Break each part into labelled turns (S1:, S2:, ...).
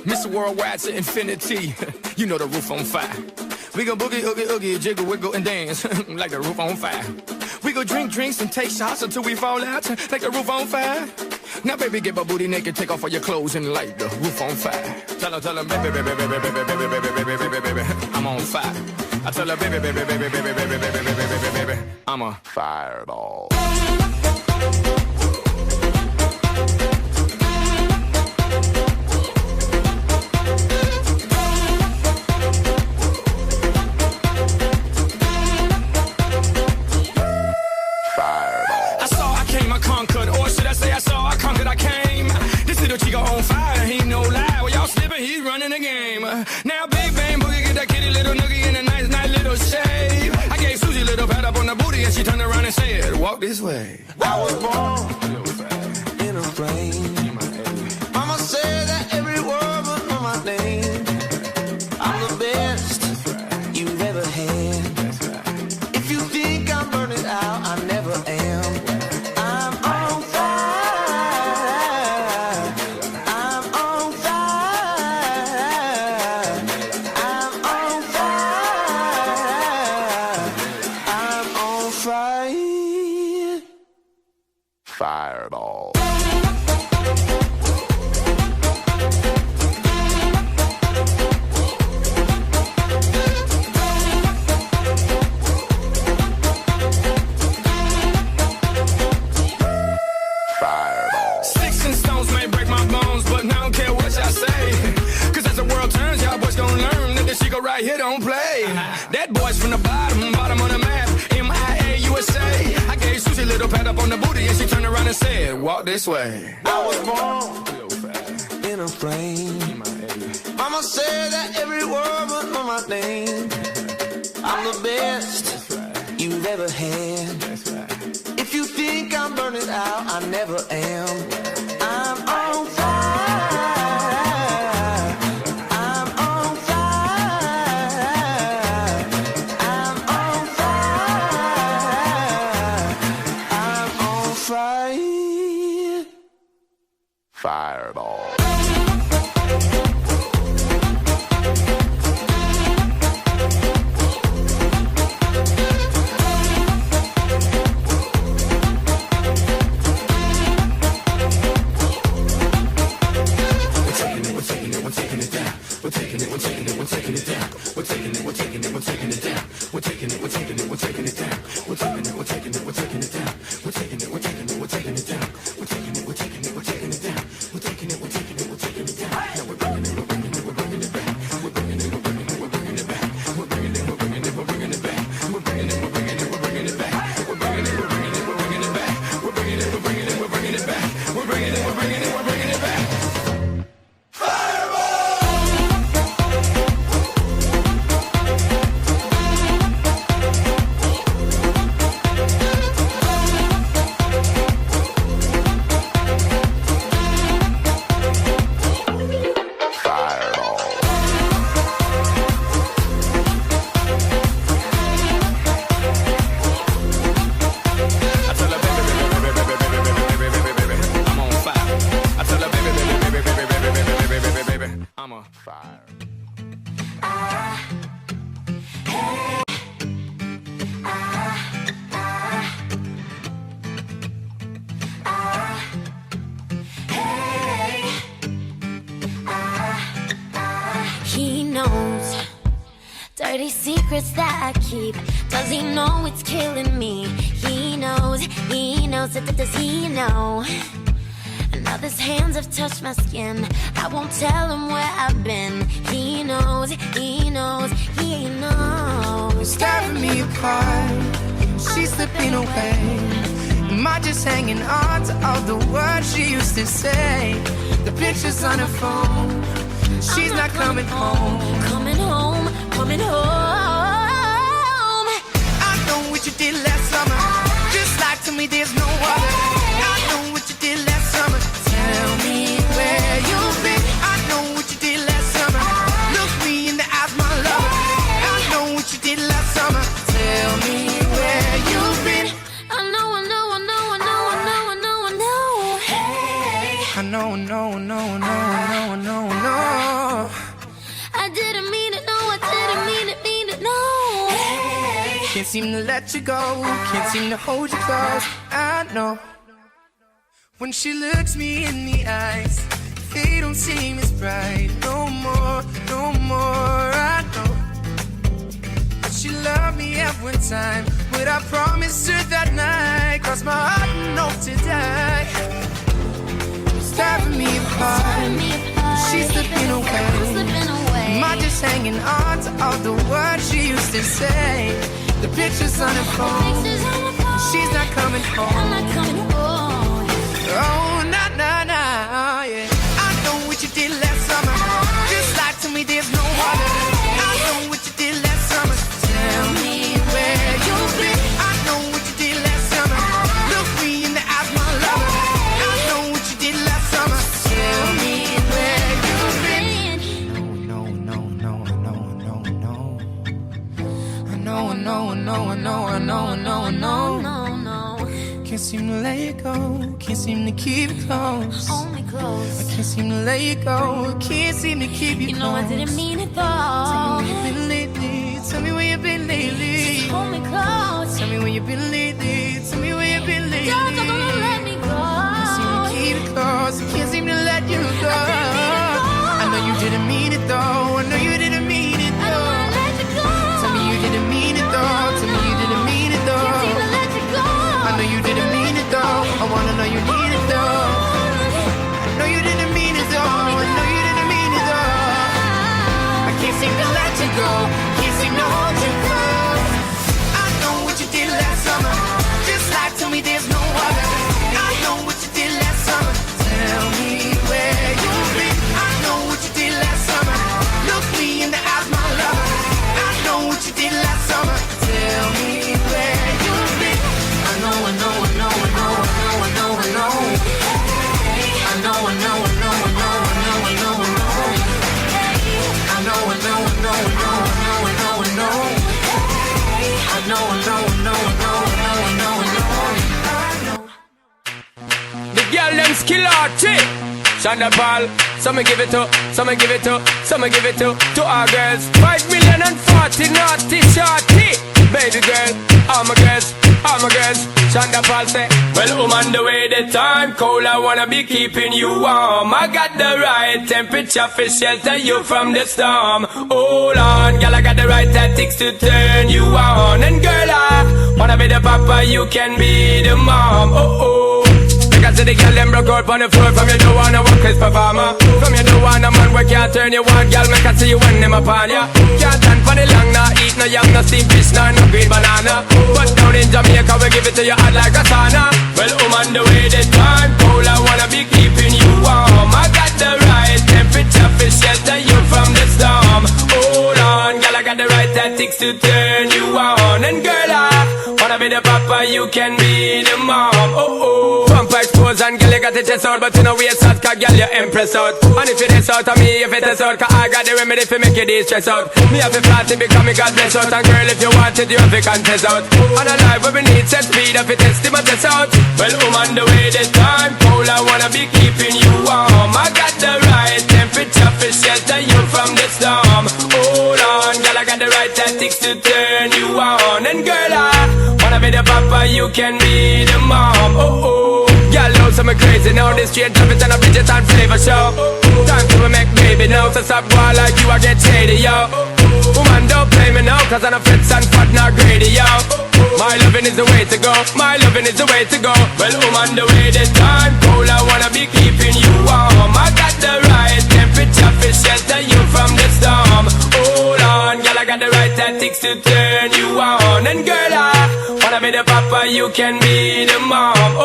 S1: Mr. Worldwide to infinity. You know the roof on fire. We go boogie, oogie, oogie, jiggle, wiggle, and dance like the roof on fire. We go drink drinks and take shots until we fall out like the roof on fire. Now, baby, get my booty naked, take off all your clothes and light the roof on fire. Tell her, baby, baby, baby, baby, baby, baby, baby, baby, baby, baby, I'm on fire. I tell her, baby, baby, baby, baby, baby, baby, baby, baby, baby, I'm a fireball. On fire, he ain't no lie. Well, y'all slipping, he's running the game. Now, big bang boogie, get that kitty little noogie in a nice, nice little shave. I gave Susie a little pat up on the booty, and she turned around and said, "Walk this way."
S2: I was born in a plane. Mama said that every word was on my name. I'm the best you've ever had. If you think I'm burning out, I never am. I'm on fire.
S1: Fireball. Fireball. Sticks and stones may break my bones, but I don't care what y'all say. Cause as the world turns, y'all boys gon' learn that this shit go right here don't play. That boy's from the bottom of the map. MIA-USA. I gave Susie a little pat up on the booty and she turned around and said, "Walk this way."
S2: I was born in a plane. Mama said that every word was on my name. I'm the best you've ever had. If you think I'm burning out, I never am. I'm on fire.
S1: Fireball.
S3: He knows dirty secrets that I keep. Does he know it's killing me? He knows, does he know? Now his hands have touched my skin. I won't tell him where I've been. He knows, he knows.
S4: It's tearing me apart. She's slipping away. Am I just hanging on to all the words she used to say? The pictures on her phone. She's not coming home.
S3: Coming home.
S4: I know what you did last summer. Just like to me, there's no other. I know what you did last summer. Tell me where you've been. I know what you did last summer. Look me in the eyes, my lover. I know what you did last summer. Tell me where you've been.
S3: I know. Hey.
S4: I know. Can't seem to let you go, can't seem to hold you close. I know when she looks me in the eyes, they don't seem as bright. No more, no more. I know that she loved me at one time, but I promised her that night, crossed my heart and hope to die. It's tearing me apart, she's slipping away. Am I just hanging on to all the words she used to say? The pictures on her phone, she's not coming home. Oh, nah, nah, nah, yeah. I know what you did last summer, just lie to me, there's no other. I know what you did last summer, tell me where you've been. I know what you did last summer, look me in the eyes, my lover. I know what you did last summer, tell me where you've been. No, no, no, no, no, no, no. I know. Can't seem to let you go, can't seem to keep it close.
S3: Hold me close.
S4: I can't seem to let you go, can't seem to keep you close.
S3: You know I didn't mean it though.
S4: Tell me where you've been lately, tell me where you've been lately.
S3: Just hold me close.
S4: Tell me where you've been lately, tell me where you've been lately.
S3: Don't let me go.
S4: Can't seem to keep it close, I can't seem to let you go. I know you didn't mean it though, I know you didn't mean it though.
S3: I don't wanna let you go.
S4: Tell me you didn't mean it though, tell me you didn't mean it though.
S3: Can't seem to let you go.
S4: I know you didn't mean it though, I wanna know you need it though. I know you didn't mean it though, I know you didn't mean it though. I can't seem to let you go, can't seem to hold you close. I know what you did last summer, just lie to me, there's no other. I know what you did last summer, tell me where you've been. I know what you did last summer, look me in the eyes, my lover. I know what you did last summer, tell me where you've been. I know.
S1: The girl them skill arty. Shonda Paul, some give it to, some give it to, some give it to our girls. 5 million and 40 naughty shorty. Baby girl, all my girls, all my girls. Shonda Paul say, well, on the way the time cold, I wanna be keeping you warm. I got the right temperature for shelter you from the storm. Hold on, girl, I got the right tactics to turn you on. And girl, I wanna be the papa, you can be the mom. Oh. Because the girl them broke out on the floor. From you don't wanna work as performer. From you don't want a man where can't turn you on. Girl, make I see you when them upon ya. Can't stand for the long, nah eat no yam, no steamed fish, no green banana. But down in Jamaica we give it to you hot like a sauna. Well, on the way the time cold, I wanna be keeping you warm. I got the right temperature for shelter you from the storm. Hold on, girl, I got the right tactics to turn you on. And girl, I wanna be the papa, you can be the mom. Vampire expose and girl, you got the chest out, but you know we out, cause girl, you impress out. And if you test out of me, if it test out, cause I got the remedy for make you de-stress out. Me have to flat it because me got bless out. And girl, if you want it, you have to contest out. And a life where we need set speed, if you test it, my test out. Well, on the way the time cold, I wanna be keeping you warm. I got the right temperature for shelter you from the storm. Hold on, girl, I got the right tactics to turn you on. And girl, I wanna be the papa, you can be the mom. Girl, know some crazy now. This straight love it and a Bridget and flavor show. Time to make baby now. So stop boy like you, I get shady, yo. Woman, don't play me now, cause I'm a fits and fat, not greedy, yo. My loving is the way to go, my loving is the way to go. Well, on the way the time cold, I wanna be keeping you warm. I got the right temperature for shelter you from the storm. Hold on, girl, I got the right tactics to turn you on. And girl, I wanna be the papa, you can be the mom.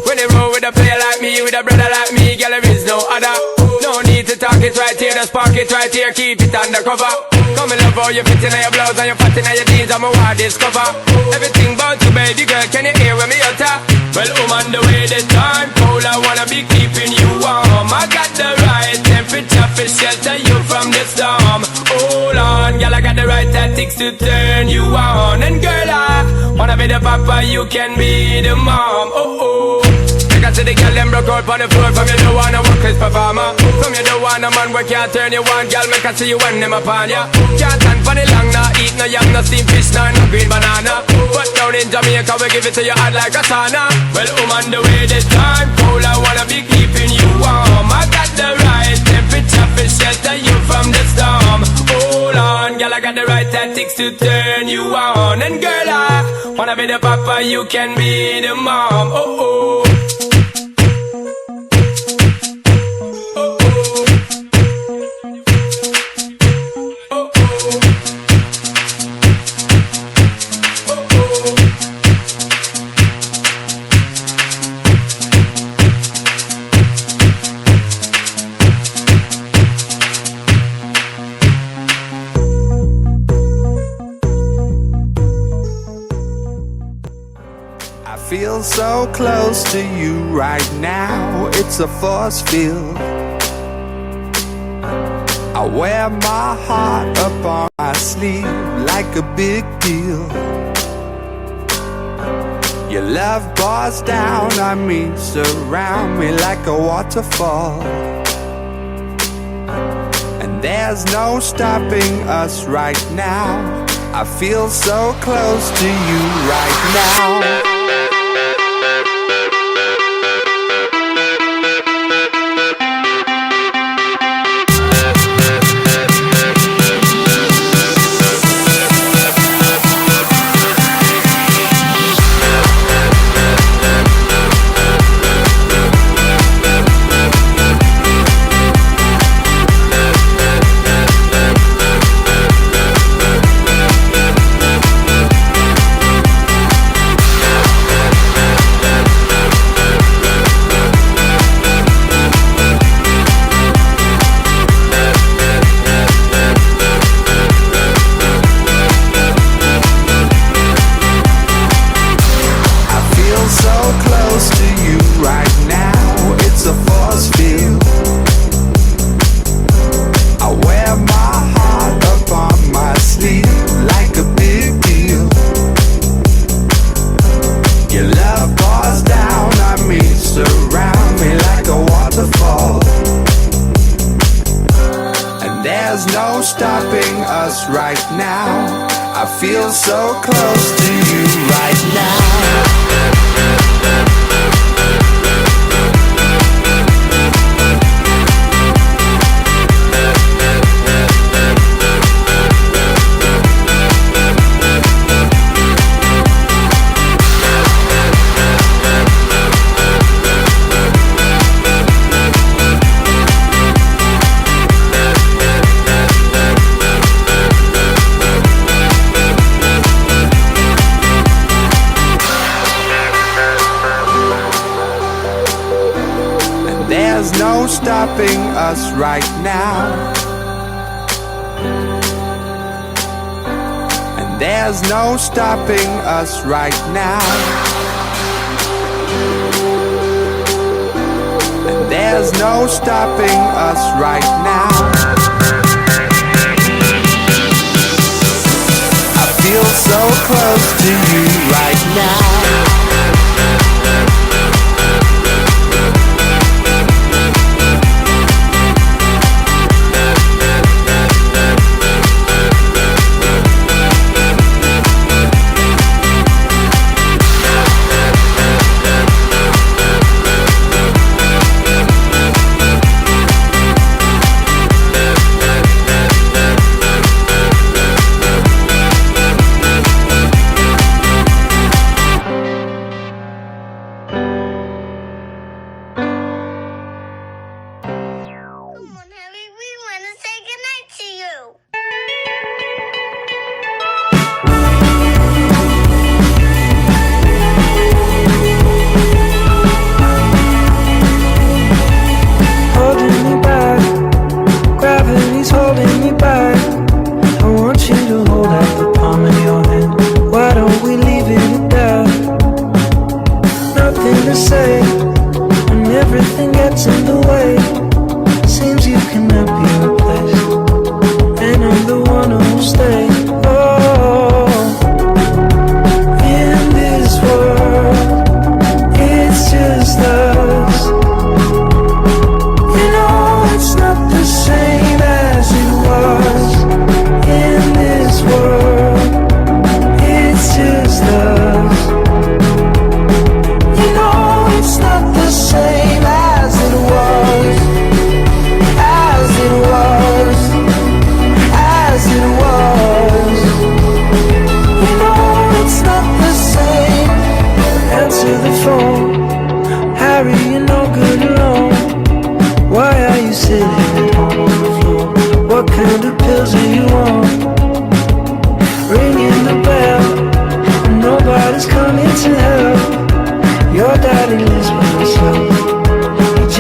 S1: When they roll with a player like me, with a brother like me, girl, there is no other. No need to talk it right here, just park it right here, keep it undercover. Come and love how you fit in your blouse and you fat in your jeans, I'm a wild discover. Everything about you, baby girl, can you hear when me utter? Well, on the way the time cold, I wanna be keeping you warm. I got the right temperature for shelter you from the storm. Hold on, girl, I got the right tactics to turn you on. And girl, I wanna be the papa, you can be the mom. Because see the girl them broke out on the floor. From you don't wanna work as performer. From you don't wanna man work can't turn you on. Girl make I see you when them upon ya. Can't stand for the long, nah eat no yam, no steamed fish, no green banana. But down in Jamaica we give it to you hot like a sauna. Well, on the way this time cold, I wanna be keeping you warm. I got the right temperature for shelter you from the storm. Hold on, girl, I got the right tactics to turn you on. And girl, I wanna be the papa, you can be the mom. Oh oh.
S2: Feel so close to you right now, it's a force field. I wear my heart up on my sleeve like a big deal. Your love pours down on me, surround me like a waterfall. And there's no stopping us right now. I feel so close to you right now. Stopping us right now. I feel so close to you right now. There's no stopping us right now. And there's no stopping us right now. And there's no stopping us right now. I feel so close to you right now.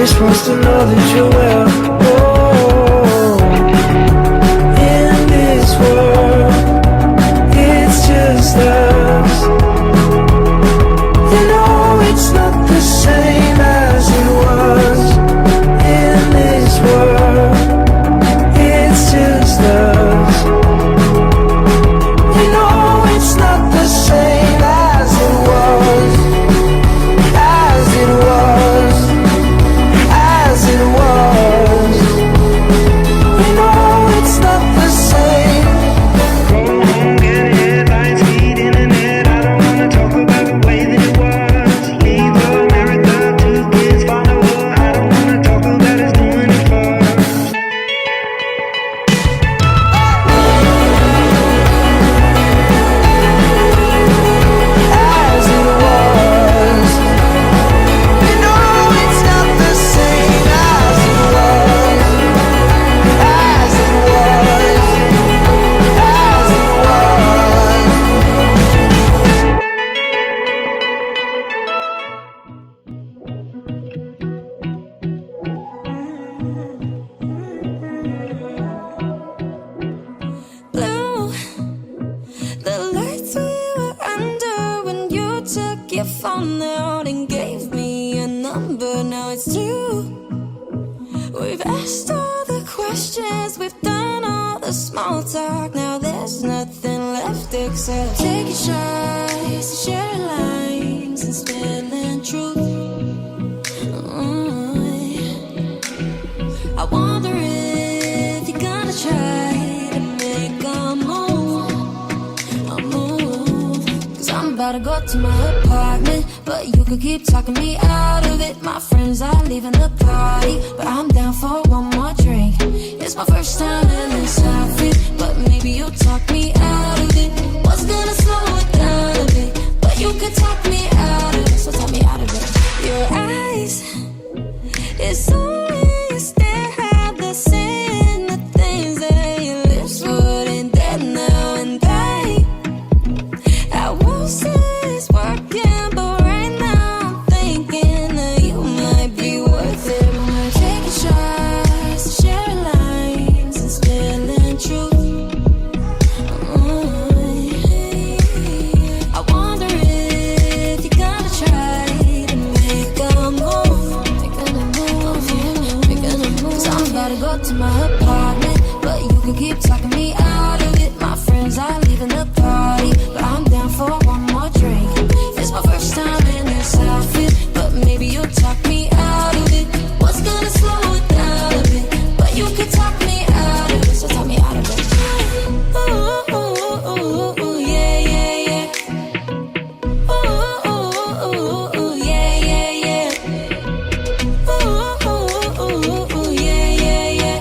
S2: supposed to know that you're well. Oh, in this world, it's just us. You know it's not the same as it was. In this world, it's just us. You know it's not the same as it was. As it was. As it was. You know it's not the same.
S5: Go home, get headlines, feed internet. I don't wanna talk about the way that it was. Leave America, 2 kids follow her. I don't wanna talk about us doing it first.
S2: As it was. You know it's not the same as it was. As it was. As it was.
S3: Blue, the lights we were under when you took your phone out and gave me a number. Now it's 2. We've asked all the questions, we've done all the small talk. Now there's nothing left except taking shots, sharing lines, and spilling truth. I wonder if you're gonna try to make a move. Cause I'm about to go to my apartment, but you could keep talking me out of it. My friends are leaving the party, but I'm down for one more drink. It's my first time in this outfit, but maybe you'll talk me out of it. What's gonna slow it down a bit? But you could talk me out of it, so talk me out of it. Your eyes, it's always stare at the saying the things that your lips wouldn't dare now and then. I won't say it's working, but right now I'm thinking that you might be worth it. We're taking shots, sharing lines, and spilling truth. I wonder if you're gonna try to make a move. Cause I'm about to go to my apartment, but you could keep talking me out of it. My friends are leaving the party, but I'm down for one more drink. It's my first time in this outfit, but maybe you'll talk me out of it. What's gonna slow it down a bit? But you could talk me out of it, so talk me out of it. Ooh, ooh, ooh, ooh, yeah, yeah, yeah. Ooh, ooh, ooh, ooh, yeah, yeah, yeah. Ooh, ooh, ooh, ooh, yeah, yeah, yeah.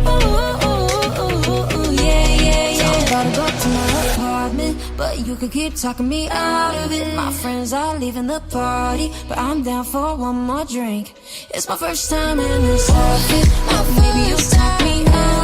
S3: Ooh, ooh, ooh, ooh, yeah, yeah, yeah. So I'm about to go to my apartment, but you could keep talking me out of it. My friends are leaving the party, but I'm down for one more drink. It's my first time in this outfit, but maybe you'll talk me out